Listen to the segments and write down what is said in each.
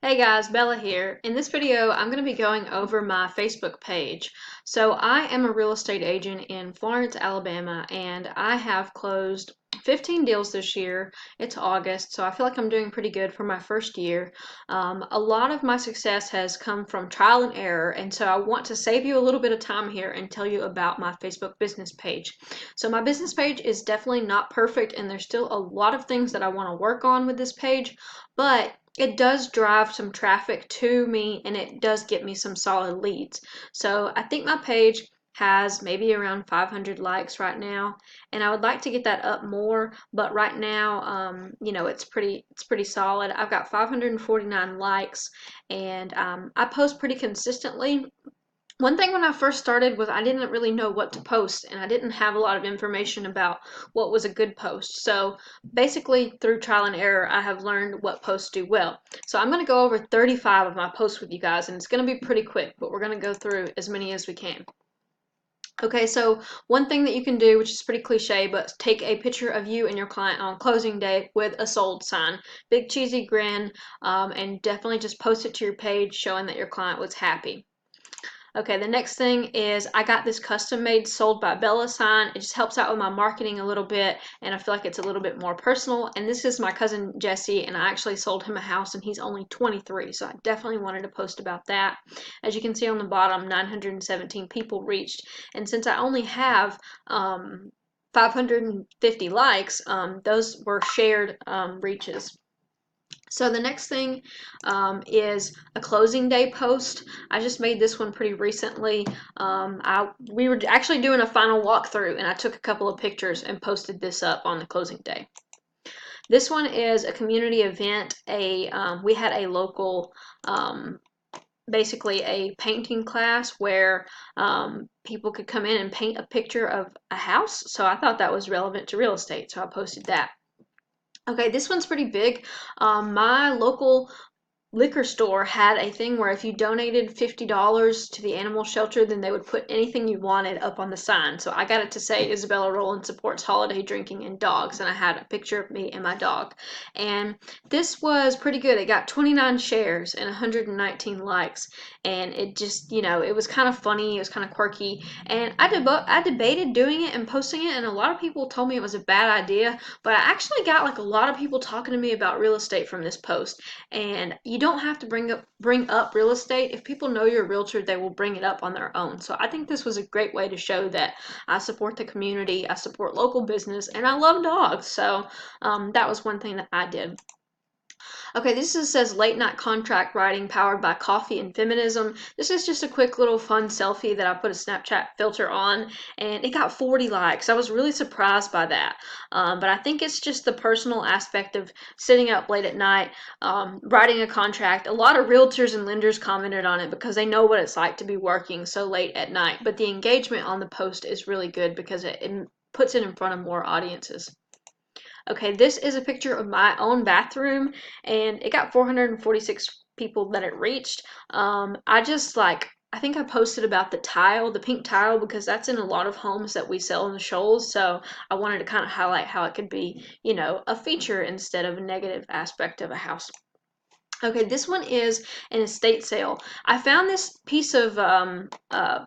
Hey guys, Bella here. In this video, I'm going to be going over my Facebook page. So I am a real estate agent in Florence, Alabama, and I have closed 15 deals this year. It's August, so I feel like I'm doing pretty good for my first year. A lot of my success has come from trial and error, and so I want to save you a little bit of time here and tell you about my Facebook business page. So my business page is definitely not perfect, and there's still a lot of things that I want to work on with this page, but it does drive some traffic to me and it does get me some solid leads. So I think my page has maybe around 500 likes right now, and I would like to get that up more, but right now it's pretty solid. I've got 549 likes, and I post pretty consistently. One thing when I first started was I didn't really know what to post, and I didn't have a lot of information about what was a good post. So basically, through trial and error, I have learned what posts do well. So I'm going to go over 35 of my posts with you guys, and it's going to be pretty quick, but we're going to go through as many as we can. Okay, so one thing that you can do, which is pretty cliche, but take a picture of you and your client on closing day with a sold sign. Big cheesy grin, and definitely just post it to your page showing that your client was happy. Okay, the next thing is I got this custom made sold by Bella sign. It just helps out with my marketing a little bit, and I feel like it's a little bit more personal. And this is my cousin Jesse, and I actually sold him a house, and he's only 23, so I definitely wanted to post about that. As you can see on the bottom, 917 people reached, and since I only have 550 likes, those were shared reaches. So the next thing is a closing day post. I just made this one pretty recently. We were actually doing a final walkthrough, and I took a couple of pictures and posted this up on the closing day. This one is a community event. We had a local, basically a painting class where people could come in and paint a picture of a house. So I thought that was relevant to real estate, so I posted that. Okay, this one's pretty big. My local liquor store had a thing where if you donated $50 to the animal shelter, then they would put anything you wanted up on the sign. So I got it to say Isabella Rowland supports holiday drinking and dogs, and I had a picture of me and my dog. And this was pretty good. It got 29 shares and 119 likes, and it just, it was kind of funny. It was kind of quirky, and I debated doing it and posting it, and a lot of people told me it was a bad idea, but I actually got like a lot of people talking to me about real estate from this post, and you don't have to bring up real estate. If people know you're a realtor, they will bring it up on their own. So I think this was a great way to show that I support the community, I support local business, and I love dogs. So that was one thing that I did. Okay, says late night contract writing powered by coffee and feminism. This is just a quick little fun selfie that I put a Snapchat filter on, and it got 40 likes. I was really surprised by that. But I think it's just the personal aspect of sitting up late at night, writing a contract. A lot of realtors and lenders commented on it because they know what it's like to be working so late at night. But the engagement on the post is really good because it puts it in front of more audiences. Okay, this is a picture of my own bathroom, and it got 446 people that it reached. I think I posted about the tile, the pink tile, because that's in a lot of homes that we sell in the Shoals. So I wanted to kind of highlight how it could be, a feature instead of a negative aspect of a house. Okay, this one is an estate sale. I found this piece of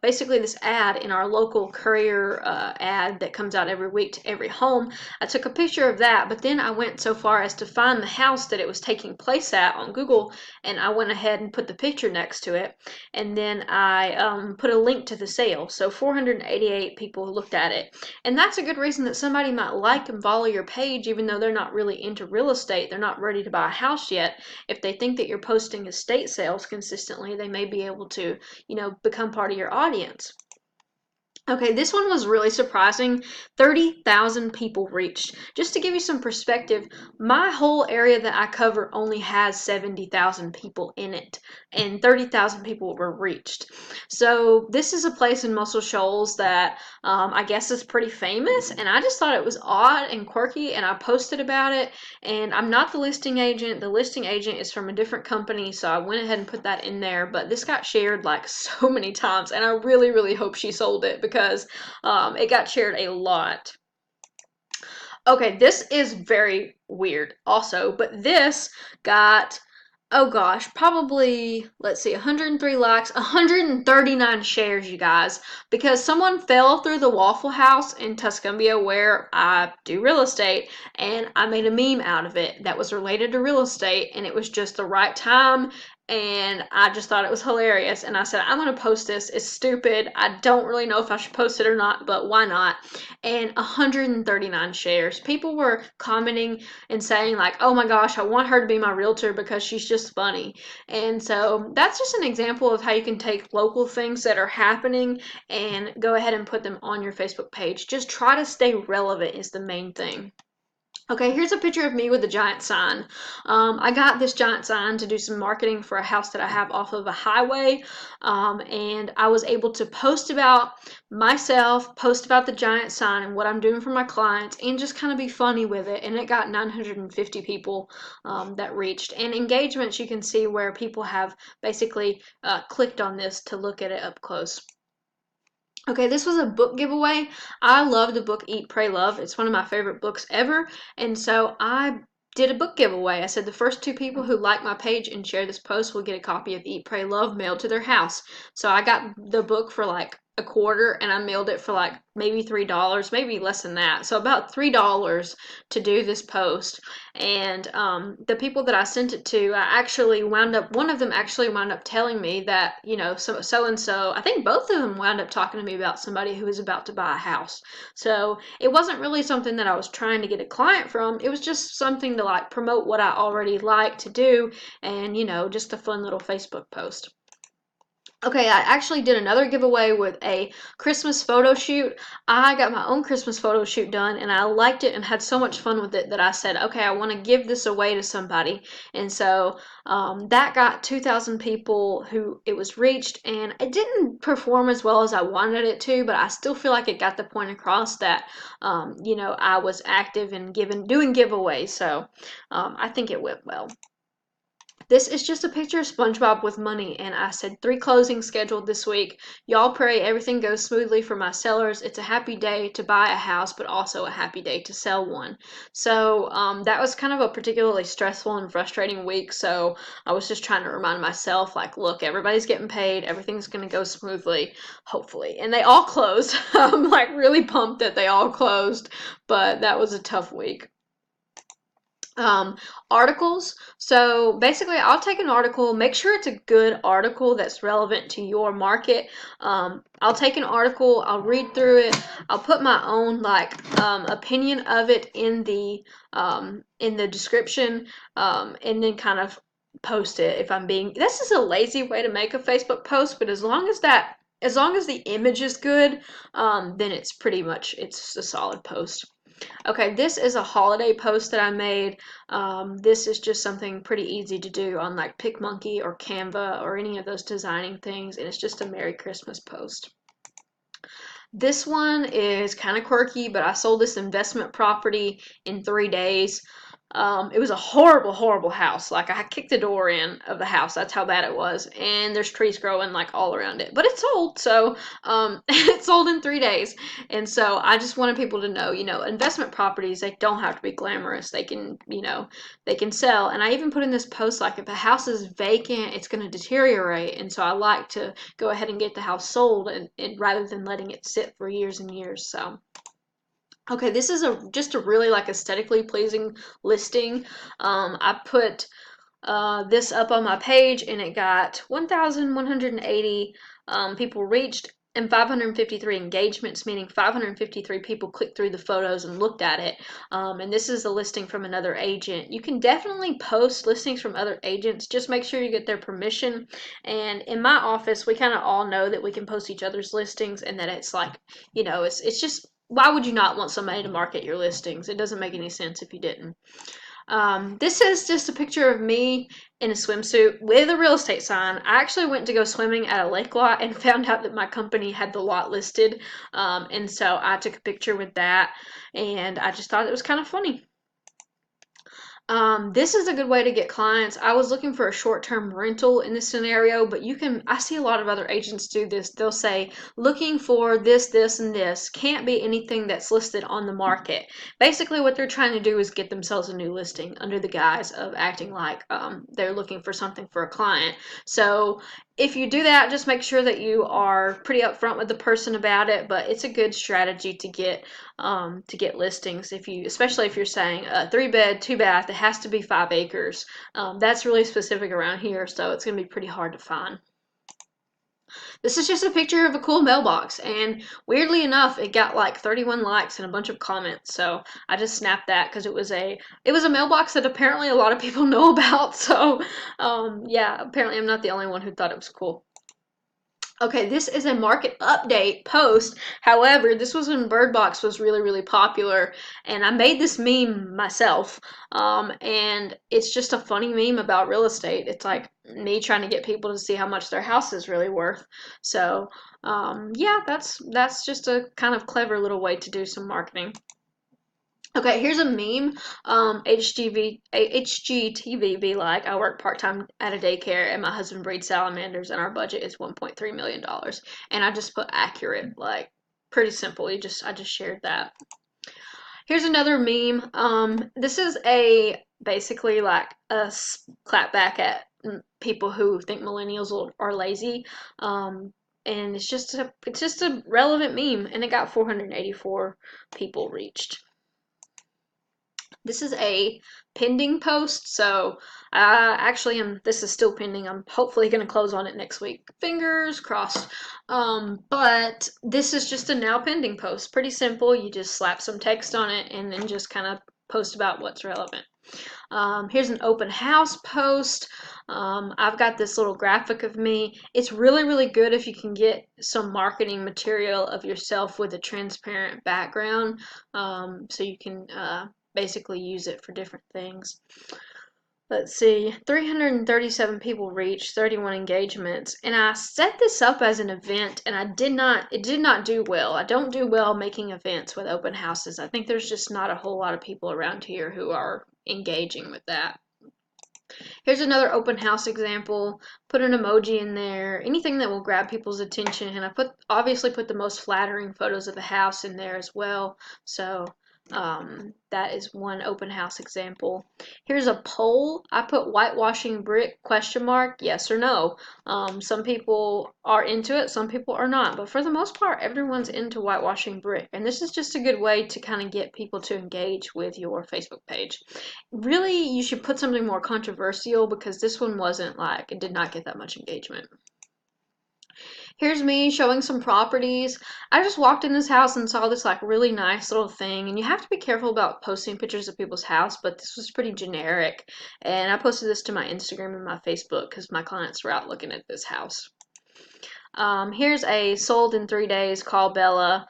basically this ad in our local courier ad that comes out every week to every home. I took a picture of that, but then I went so far as to find the house that it was taking place at on Google, and I went ahead and put the picture next to it, and then I put a link to the sale. So 488 people looked at it, and that's a good reason that somebody might like and follow your page, even though they're not really into real estate. They're not ready to buy a house yet. If they think that you're posting estate sales consistently, they may be able to, become part of your audience. Okay, this one was really surprising. 30,000 people reached. Just to give you some perspective, my whole area that I cover only has 70,000 people in it, and 30,000 people were reached. So this is a place in Muscle Shoals that I guess is pretty famous, and I just thought it was odd and quirky, and I posted about it. And I'm not the listing agent. The listing agent is from a different company, so I went ahead and put that in there. But this got shared like so many times, and I really, really hope she sold it because it got shared a lot. Okay, this is very weird also, but this got oh gosh, probably, let's see, 103 likes, 139 shares, you guys, because someone fell through the Waffle House in Tuscumbia where I do real estate, and I made a meme out of it that was related to real estate, and it was just the right time, and I just thought it was hilarious, and I said, I'm going to post this. It's stupid. I don't really know if I should post it or not, but why not? And 139 shares. People were commenting and saying like, oh my gosh, I want her to be my realtor because she's just funny. And so that's just an example of how you can take local things that are happening and go ahead and put them on your Facebook page. Just try to stay relevant is the main thing. Okay, here's a picture of me with a giant sign. I got this giant sign to do some marketing for a house that I have off of a highway, and I was able to post about myself, post about the giant sign and what I'm doing for my clients, and just kind of be funny with it. And it got 950 people that reached. And engagements, you can see where people have basically clicked on this to look at it up close. Okay, this was a book giveaway. I love the book Eat, Pray, Love. It's one of my favorite books ever. And so I did a book giveaway. I said the first two people who like my page and share this post will get a copy of Eat, Pray, Love mailed to their house. So I got the book for like a quarter and I mailed it for like maybe $3, maybe less than that. So about $3 to do this post. And the people that I sent it to, I actually wound up, one of them actually wound up telling me that, you know, so and so, I think both of them wound up talking to me about somebody who was about to buy a house. So it wasn't really something that I was trying to get a client from. It was just something to like promote what I already like to do and, you know, just a fun little Facebook post. Okay, I actually did another giveaway with a Christmas photo shoot. I got my own Christmas photo shoot done and I liked it and had so much fun with it that I said, okay, I want to give this away to somebody. And so that got 2,000 people who it was reached, and it didn't perform as well as I wanted it to, but I still feel like it got the point across that, you know, I was active and doing giveaways. So I think it went well. This is just a picture of SpongeBob with money, and I said 3 closings scheduled this week. Y'all pray everything goes smoothly for my sellers. It's a happy day to buy a house, but also a happy day to sell one. So that was kind of a particularly stressful and frustrating week, so I was just trying to remind myself, like, look, everybody's getting paid. Everything's going to go smoothly, hopefully. And they all closed. I'm like really pumped that they all closed, but that was a tough week. Articles. So basically, I'll take an article, make sure it's a good article that's relevant to your market. I'll take an article, I'll read through it, I'll put my own like opinion of it in the description, and then kind of post it if I'm being. This is a lazy way to make a Facebook post, but as long as the image is good, then it's a solid post. Okay, this is a holiday post that I made. This is just something pretty easy to do on like PicMonkey or Canva or any of those designing things, and it's just a Merry Christmas post. This one is kind of quirky, but I sold this investment property in 3 days. It was a horrible, horrible house. Like I kicked the door in of the house. That's how bad it was. And there's trees growing like all around it. But it's sold. So it sold in 3 days. And so I just wanted people to know, you know, investment properties, they don't have to be glamorous. They can, you know, they can sell. And I even put in this post like if a house is vacant, it's going to deteriorate. And so I like to go ahead and get the house sold and rather than letting it sit for years and years. So. Okay, this is just a really like aesthetically pleasing listing. I put this up on my page and it got 1,180 people reached and 553 engagements, meaning 553 people clicked through the photos and looked at it. And this is a listing from another agent. You can definitely post listings from other agents. Just make sure you get their permission. And in my office, we kind of all know that we can post each other's listings and that it's like, you know, it's just why would you not want somebody to market your listings? It doesn't make any sense if you didn't. This is just a picture of me in a swimsuit with a real estate sign. I actually went to go swimming at a lake lot and found out that my company had the lot listed. And so I took a picture with that and I just thought it was kind of funny. This is a good way to get clients. I was looking for a short-term rental in this scenario, but I see a lot of other agents do this. They'll say, looking for this, this, and this. Can't be anything that's listed on the market. Basically, what they're trying to do is get themselves a new listing under the guise of acting like they're looking for something for a client. So if you do that, just make sure that you are pretty upfront with the person about it, but it's a good strategy to get listings. Especially if you're saying a 3-bed, 2-bath, it has to be 5 acres. That's really specific around here, so it's going to be pretty hard to find. This is just a picture of a cool mailbox, and weirdly enough, it got like 31 likes and a bunch of comments. So I just snapped that because it was a mailbox that apparently a lot of people know about. So yeah, apparently I'm not the only one who thought it was cool. Okay, this is a market update post. However, this was when Bird Box was really, really popular, and I made this meme myself. And it's just a funny meme about real estate. It's like me trying to get people to see how much their house is really worth. So, yeah, that's just a kind of clever little way to do some marketing. Okay, here's a meme. HGTV be like, I work part-time at a daycare and my husband breeds salamanders and our budget is $1.3 million. And I just put accurate, like pretty simple. I just shared that. Here's another meme. This is basically like a clap back at people who think millennials are lazy. And it's just a relevant meme, and it got 484 people reached. This is a pending post, so this is still pending. I'm hopefully going to close on it next week. Fingers crossed. But this is just a now pending post. Pretty simple. You just slap some text on it and then just kind of post about what's relevant. Here's an open house post. I've got this little graphic of me. It's really, really good if you can get some marketing material of yourself with a transparent background, so you can basically use it for different things. Let's see, 337 people reached, 31 engagements, and I set this up as an event, and it did not do well. I don't do well making events with open houses. I think there's just not a whole lot of people around here who are engaging with that. Here's another open house example. Put an emoji in there, anything that will grab people's attention, and obviously put the most flattering photos of the house in there as well. So that is one open house example. Here's a poll. I put whitewashing brick ? Yes or no. Some people are into it, some people are not, but for the most part, everyone's into whitewashing brick. And this is just a good way to kind of get people to engage with your Facebook page. Really, you should put something more controversial because this one it did not get that much engagement. Here's me showing some properties. I just walked in this house and saw this like really nice little thing, and you have to be careful about posting pictures of people's house, but this was pretty generic, and I posted this to my Instagram and my Facebook because my clients were out looking at this house. Here's a sold in 3 days, call Bella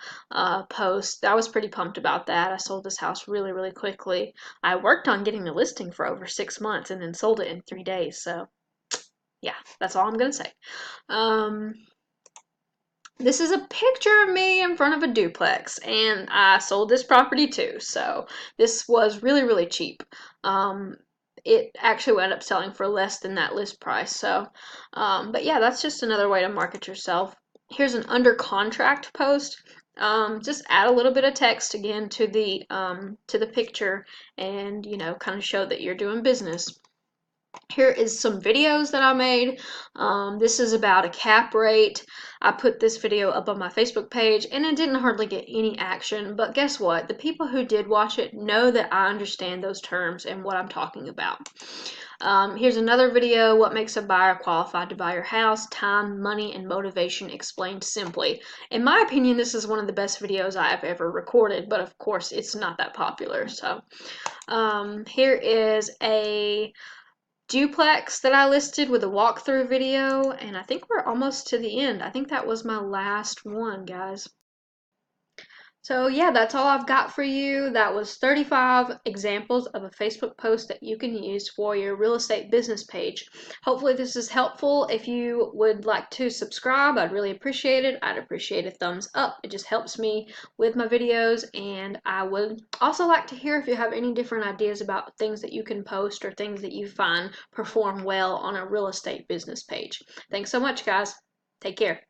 post. I was pretty pumped about that. I sold this house really, really quickly. I worked on getting the listing for over 6 months and then sold it in 3 days, so yeah, that's all I'm gonna say. This is a picture of me in front of a duplex, and I sold this property too, so this was really, really cheap. It actually wound up selling for less than that list price, so, but yeah, that's just another way to market yourself. Here's an under contract post. Just add a little bit of text again to the picture and, kind of show that you're doing business. Here is some videos that I made. This is about a cap rate. I put this video up on my Facebook page and it didn't hardly get any action, but guess what? The people who did watch it know that I understand those terms and what I'm talking about. Here's another video, what makes a buyer qualified to buy your house, time, money, and motivation explained simply. In my opinion, this is one of the best videos I have ever recorded, but of course it's not that popular. So here is a duplex that I listed with a walkthrough video, and I think we're almost to the end. I think that was my last one, guys. So yeah, that's all I've got for you. That was 35 examples of a Facebook post that you can use for your real estate business page. Hopefully this is helpful. If you would like to subscribe, I'd really appreciate it. I'd appreciate a thumbs up. It just helps me with my videos, and I would also like to hear if you have any different ideas about things that you can post or things that you find perform well on a real estate business page. Thanks so much, guys. Take care.